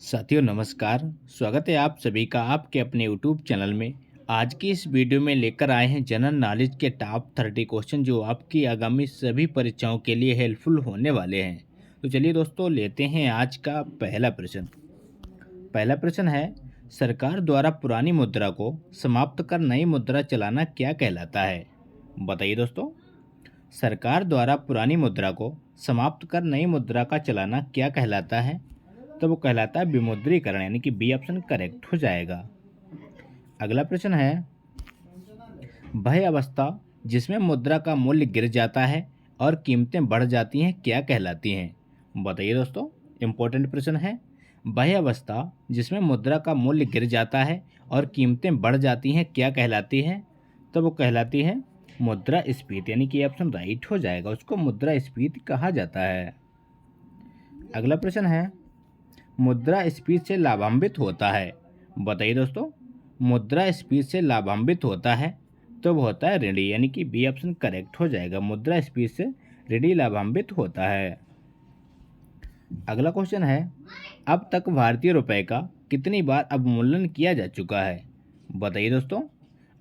साथियों नमस्कार। स्वागत है आप सभी का आपके अपने यूट्यूब चैनल में। आज की इस वीडियो में लेकर आए हैं जनरल नॉलेज के टॉप 30 क्वेश्चन जो आपकी आगामी सभी परीक्षाओं के लिए हेल्पफुल होने वाले हैं। तो चलिए दोस्तों लेते हैं आज का पहला प्रश्न। पहला प्रश्न है, सरकार द्वारा पुरानी मुद्रा को समाप्त कर नई मुद्रा चलाना क्या कहलाता है? बताइए दोस्तों। सरकार द्वारा पुरानी मुद्रा को समाप्त कर नई मुद्रा का चलाना क्या कहलाता है? तो वो कहलाता है विमुद्रीकरण, यानी कि बी ऑप्शन करेक्ट हो जाएगा। अगला प्रश्न है, वह अवस्था जिसमें मुद्रा का मूल्य गिर जाता है और कीमतें बढ़ जाती हैं क्या कहलाती हैं? बताइए दोस्तों। इंपॉर्टेंट प्रश्न है। वह अवस्था जिसमें मुद्रा का मूल्य गिर जाता है और कीमतें बढ़ जाती हैं क्या कहलाती है? तो वो कहलाती है मुद्रास्फीति, यानी कि ऑप्शन राइट हो जाएगा। उसको मुद्रास्फीति कहा जाता है। अगला प्रश्न है, मुद्रास्फीति से लाभान्वित होता है। बताइए दोस्तों। मुद्रास्फीति से लाभान्वित होता है तो वो होता है ऋणी, यानी कि बी ऑप्शन करेक्ट हो जाएगा। मुद्रास्फीति से ऋणी लाभान्वित होता है। अगला क्वेश्चन है, अब तक भारतीय रुपए का कितनी बार अवमूल्यन किया जा चुका है? बताइए दोस्तों।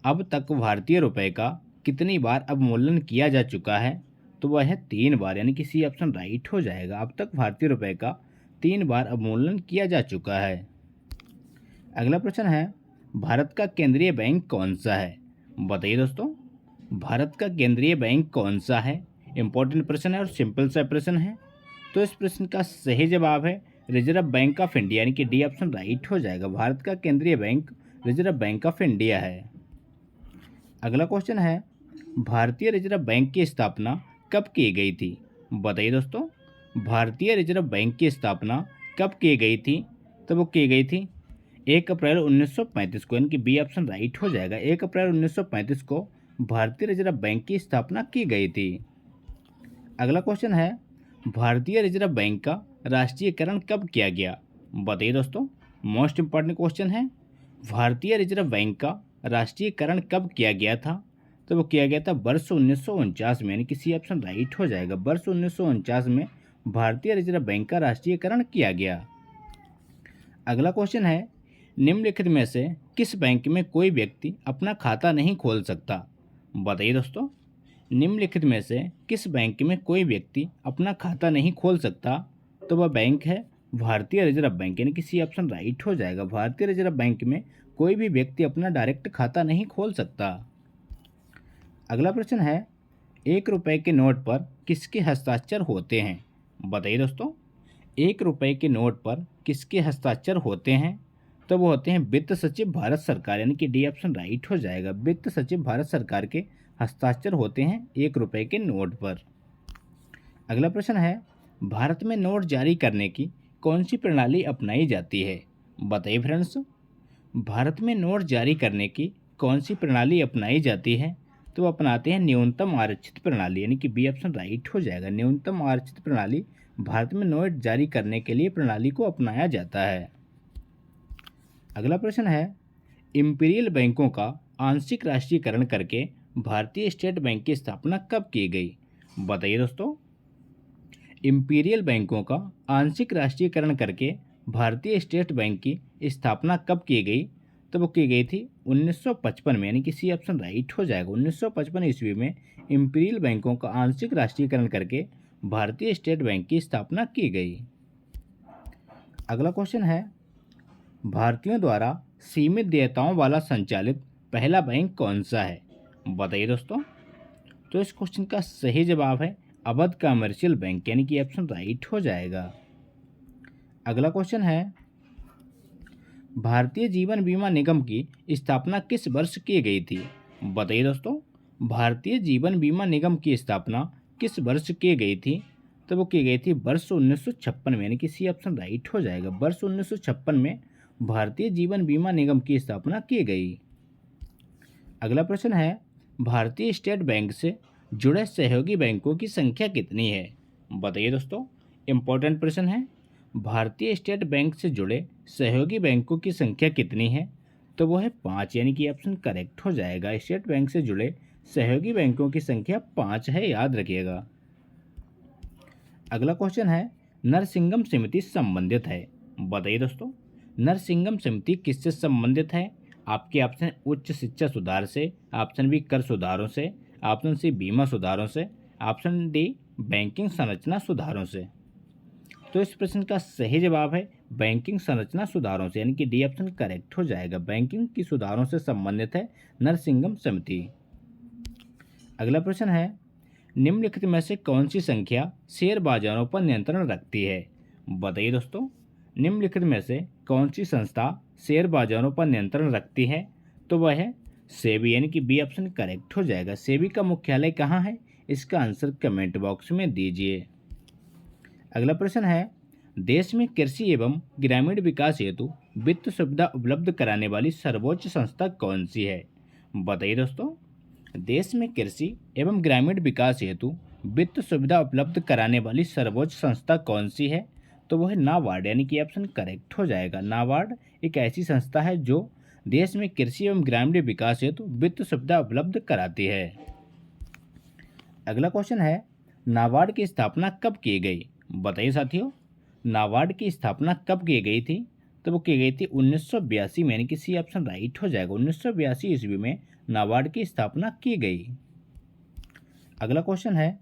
अब तक भारतीय रुपए का कितनी बार अवमूल्यन किया जा चुका है? तो वह है 3 बार, यानी कि सी ऑप्शन राइट हो जाएगा। अब तक भारतीय रुपए का 3 बार अवमूल्यन किया जा चुका है। अगला प्रश्न है, भारत का केंद्रीय बैंक कौन सा है? बताइए दोस्तों। भारत का केंद्रीय बैंक कौन सा है? इंपॉर्टेंट प्रश्न है और सिंपल सा प्रश्न है। तो इस प्रश्न का सही जवाब है रिजर्व बैंक ऑफ इंडिया, यानी कि डी ऑप्शन राइट हो जाएगा। भारत का केंद्रीय bank reserve bank of India है। अगला क्वेश्चन है, भारतीय रिजर्व बैंक की स्थापना कब की गई थी? बताइए दोस्तों। भारतीय रिजर्व बैंक की स्थापना कब की गई थी? तो वो की गई थी 1 अप्रैल 1935 को, यानी कि बी ऑप्शन राइट हो जाएगा। 1 अप्रैल 1935 को भारतीय रिजर्व बैंक की स्थापना की गई थी। अगला क्वेश्चन है, भारतीय रिजर्व बैंक का राष्ट्रीयकरण कब किया गया? बताइए दोस्तों। मोस्ट इंपॉर्टेंट क्वेश्चन है। भारतीय रिजर्व बैंक का राष्ट्रीयकरण कब किया गया था? तो वो किया गया था वर्ष 1949 में, यानी कि सी ऑप्शन राइट हो जाएगा। वर्ष 1949 में भारतीय रिजर्व बैंक का राष्ट्रीयकरण किया गया। अगला क्वेश्चन है, निम्नलिखित में से किस बैंक में कोई व्यक्ति अपना खाता नहीं खोल सकता? बताइए दोस्तों। निम्नलिखित में से किस बैंक में कोई व्यक्ति अपना खाता नहीं खोल सकता? तो वह बैंक है भारतीय रिजर्व बैंक, यानी कि सी ऑप्शन राइट हो जाएगा। भारतीय रिजर्व बैंक में कोई भी व्यक्ति अपना डायरेक्ट खाता नहीं खोल सकता। अगला प्रश्न है, 1 रुपए के नोट पर किसके हस्ताक्षर होते हैं? बताइए दोस्तों। 1 रुपए के नोट पर किसके हस्ताक्षर होते हैं? तो वो होते हैं वित्त सचिव भारत सरकार, यानी कि डी ऑप्शन राइट हो जाएगा। वित्त सचिव भारत सरकार के हस्ताक्षर होते हैं 1 रुपए के नोट पर। अगला प्रश्न है, भारत में नोट जारी करने की कौन सी प्रणाली अपनाई जाती है? बताइए फ्रेंड्स। भारत में नोट जारी करने की कौन सी प्रणाली अपनाई जाती है? तो अपनाते हैं न्यूनतम आरक्षित प्रणाली, यानी कि बी ऑप्शन राइट हो जाएगा। न्यूनतम आरक्षित प्रणाली भारत में नोट जारी करने के लिए प्रणाली को अपनाया जाता है। अगला प्रश्न है, इंपीरियल बैंकों का आंशिक राष्ट्रीयकरण करके भारतीय स्टेट बैंक की स्थापना कब की गई? बताइए दोस्तों। इंपीरियल बैंकों का आंशिक राष्ट्रीयकरण करके भारतीय स्टेट बैंक की स्थापना कब की गई? तो वो की गई थी 1955 में, यानी कि सी ऑप्शन राइट हो जाएगा। 1955 ईस्वी में इंपीरियल बैंकों का आंशिक राष्ट्रीयकरण करके भारतीय स्टेट बैंक की स्थापना की गई। अगला क्वेश्चन है, भारतीयों द्वारा सीमित देयताओं वाला संचालित पहला बैंक कौन सा है? बताइए दोस्तों। तो इस क्वेश्चन का सही जवाब है अवध कमर्शियल बैंक, यानी कि ऑप्शन राइट हो जाएगा। अगला क्वेश्चन है, भारतीय जीवन बीमा निगम की स्थापना किस वर्ष की गई थी? बताइए दोस्तों। भारतीय जीवन बीमा निगम की स्थापना किस वर्ष की गई थी? तो वो की गई थी वर्ष 1956 में, यानी कि सी ऑप्शन राइट हो जाएगा। वर्ष 1956 में भारतीय जीवन बीमा निगम की स्थापना की गई। अगला प्रश्न है, भारतीय स्टेट बैंक से जुड़े सहयोगी बैंकों की संख्या कितनी है? बताइए दोस्तों। इंपॉर्टेंट प्रश्न है। भारतीय स्टेट बैंक से जुड़े सहयोगी बैंकों की संख्या कितनी है? तो वो है 5, यानी कि ऑप्शन करेक्ट हो जाएगा। स्टेट बैंक से जुड़े सहयोगी बैंकों की संख्या 5 है, याद रखिएगा। अगला क्वेश्चन है, नरसिंगम समिति संबंधित है। बताइए दोस्तों। नरसिंगम समिति किससे संबंधित है? आपके ऑप्शन उच्च शिक्षा सुधार से, ऑप्शन बी कर सुधारों से, ऑप्शन सी बीमा सुधारों से, ऑप्शन डी बैंकिंग संरचना सुधारों से। तो इस प्रश्न का सही जवाब है बैंकिंग संरचना सुधारों से, यानी कि डी ऑप्शन करेक्ट हो जाएगा। बैंकिंग की सुधारों से संबंधित है नरसिंगम समिति। अगला प्रश्न है, निम्नलिखित में से कौन सी संख्या शेयर बाजारों पर नियंत्रण रखती है? बताइए दोस्तों। निम्नलिखित में से कौन सी संस्था शेयर बाजारों पर नियंत्रण रखती है? तो वह है सेबी, यानी कि बी ऑप्शन करेक्ट हो जाएगा। सेबी का मुख्यालय कहाँ है? इसका आंसर कमेंट बॉक्स में दीजिए। अगला प्रश्न है, देश में कृषि एवं ग्रामीण विकास हेतु वित्त सुविधा उपलब्ध कराने वाली सर्वोच्च संस्था कौन सी है? बताइए दोस्तों। देश में कृषि एवं ग्रामीण विकास हेतु वित्त सुविधा उपलब्ध कराने वाली सर्वोच्च संस्था कौन सी है? तो वो है नाबार्ड, यानी कि ऑप्शन करेक्ट हो जाएगा। नाबार्ड एक ऐसी संस्था है जो देश में कृषि एवं ग्रामीण विकास हेतु वित्त सुविधा उपलब्ध कराती है। अगला क्वेश्चन है, नाबार्ड की स्थापना कब की गई? बताइए साथियों। नाबार्ड की स्थापना कब की गई थी? तो वो की गई थी 1982 में, यानी कि सी ऑप्शन राइट हो जाएगा। 1982 ईस्वी में नाबार्ड की स्थापना की गई। अगला क्वेश्चन है,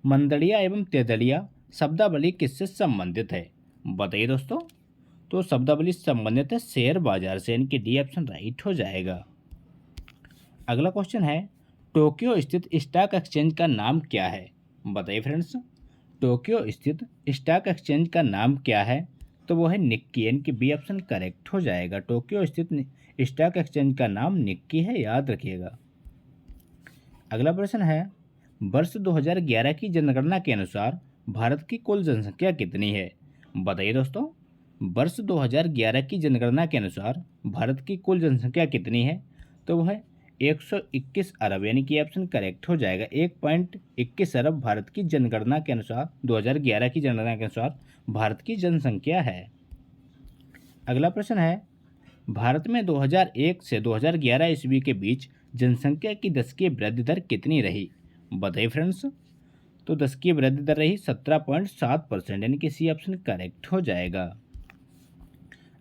मंदड़िया एवं तेदड़िया शब्दावली किससे संबंधित है? बताइए दोस्तों। तो शब्दावली संबंधित है शेयर बाजार से, यानी कि डी ऑप्शन राइट हो जाएगा। अगला क्वेश्चन है, टोक्यो स्थित स्टॉक एक्सचेंज का नाम क्या है? बताइए फ्रेंड्स। टोक्यो स्थित स्टॉक एक्सचेंज का नाम क्या है? तो वो है निक्की, यानी कि बी ऑप्शन करेक्ट हो जाएगा। टोक्यो स्थित स्टॉक एक्सचेंज का नाम निक्की है, याद रखिएगा। अगला प्रश्न है, वर्ष 2011 की जनगणना के अनुसार भारत की कुल जनसंख्या कितनी है? बताइए दोस्तों। वर्ष 2011 की जनगणना के अनुसार भारत की कुल जनसंख्या कितनी है? तो वह है 121 अरब, यानी कि ऑप्शन करेक्ट हो जाएगा। 1.21 अरब भारत की जनगणना के अनुसार, 2011 की जनगणना के अनुसार भारत की जनसंख्या है। अगला प्रश्न है, भारत में 2001 से 2011 ईस्वी के बीच जनसंख्या की दशकीय वृद्धि दर कितनी रही? बताइए फ्रेंड्स। तो दशकीय वृद्धि दर रही 17.7%, यानी कि सी ऑप्शन करेक्ट हो जाएगा।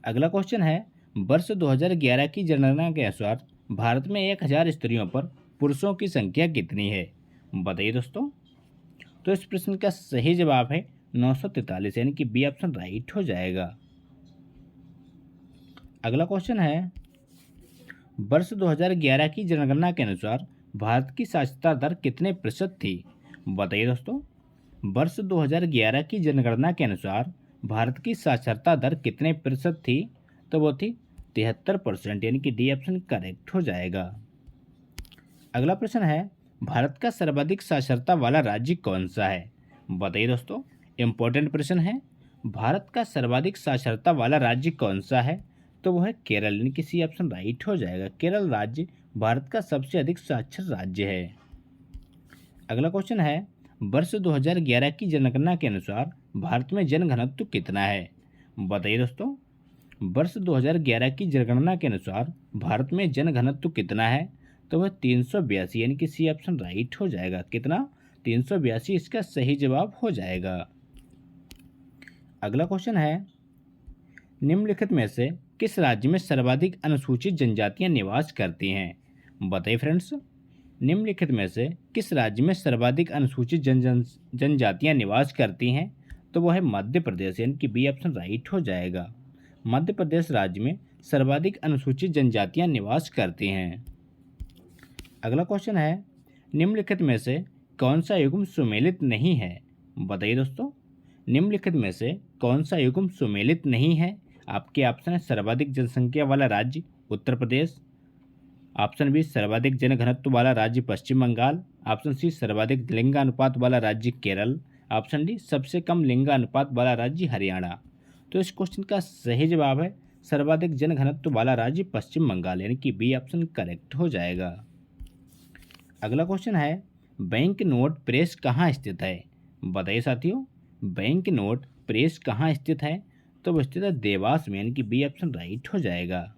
अगला क्वेश्चन है, वर्ष 2011 की जनगणना के अनुसार भारत में 1000 स्त्रियों पर पुरुषों की संख्या कितनी है? बताइए दोस्तों। तो इस प्रश्न का सही जवाब है 943, यानी कि बी ऑप्शन राइट हो जाएगा। अगला क्वेश्चन है, वर्ष 2011 की जनगणना के अनुसार भारत की साक्षरता दर कितने प्रतिशत थी? बताइए दोस्तों। वर्ष 2011 की जनगणना के अनुसार भारत की साक्षरता दर कितने प्रतिशत थी? तो वो थी 73%, यानी कि डी ऑप्शन करेक्ट हो जाएगा। अगला प्रश्न है, भारत का सर्वाधिक साक्षरता वाला राज्य कौन सा है? बताइए दोस्तों। इंपॉर्टेंट प्रश्न है। भारत का सर्वाधिक साक्षरता वाला राज्य कौन सा है? तो वो है केरल, यानी कि सी ऑप्शन राइट हो जाएगा। केरल राज्य भारत का सबसे अधिक साक्षर राज्य है। अगला क्वेश्चन है, वर्ष 2011 की जनगणना के अनुसार भारत में जनघनत्व कितना है? बताइए दोस्तों। वर्ष 2011 की जनगणना के अनुसार भारत में जनघनत्व कितना है? तो वह 382, यानी कि सी ऑप्शन राइट हो जाएगा। कितना? 382 इसका सही जवाब हो जाएगा। अगला क्वेश्चन है, निम्नलिखित में से किस राज्य में सर्वाधिक अनुसूचित जनजातियां निवास करती हैं? बताइए फ्रेंड्स। निम्नलिखित में से किस राज्य में सर्वाधिक अनुसूचित जनजातियां निवास करती हैं? तो वह है मध्य प्रदेश, यानी कि बी ऑप्शन राइट हो जाएगा। मध्य प्रदेश राज्य में सर्वाधिक अनुसूचित जनजातियां निवास करती हैं। अगला क्वेश्चन है, निम्नलिखित में से कौन सा युग्म सुमेलित नहीं है? बताइए दोस्तों। निम्नलिखित में से कौन सा युग्म सुमेलित नहीं है? आपके ऑप्शन है सर्वाधिक जनसंख्या वाला राज्य उत्तर प्रदेश, ऑप्शन बी सर्वाधिक जनघनत्व वाला राज्य पश्चिम बंगाल, ऑप्शन सी सर्वाधिक लिंगानुपात वाला राज्य केरल, ऑप्शन डी सबसे कम लिंगानुपात वाला राज्य हरियाणा। तो इस क्वेश्चन का सही जवाब है सर्वाधिक जनघनत्व वाला राज्य पश्चिम बंगाल, यानी कि बी ऑप्शन करेक्ट हो जाएगा। अगला क्वेश्चन है, बैंक नोट प्रेस कहाँ स्थित है? बताइए साथियों। बैंक नोट प्रेस कहाँ स्थित है? तो वो स्थित है देवास में, यानी कि बी ऑप्शन राइट हो जाएगा।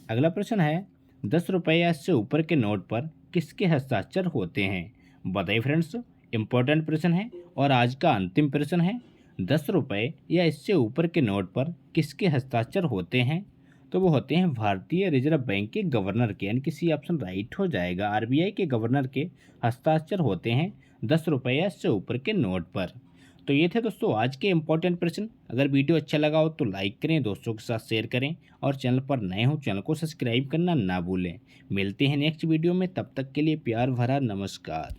अगला प्रश्न है, 10 रुपये या इससे ऊपर के नोट पर किसके हस्ताक्षर होते हैं? बताइए फ्रेंड्स। इंपॉर्टेंट प्रश्न है और आज का अंतिम प्रश्न है। 10 रुपये या इससे ऊपर के नोट पर किसके हस्ताक्षर होते हैं? तो वो होते हैं भारतीय रिजर्व बैंक के गवर्नर के, यानी कि सी ऑप्शन राइट हो जाएगा। आरबीआई के गवर्नर के हस्ताक्षर होते हैं 10 रुपये या इससे ऊपर के नोट पर। तो ये थे दोस्तों आज के इंपॉर्टेंट प्रश्न। अगर वीडियो अच्छा लगा हो तो लाइक करें, दोस्तों के साथ शेयर करें और चैनल पर नए हो चैनल को सब्सक्राइब करना ना भूलें। मिलते हैं नेक्स्ट वीडियो में, तब तक के लिए प्यार भरा नमस्कार।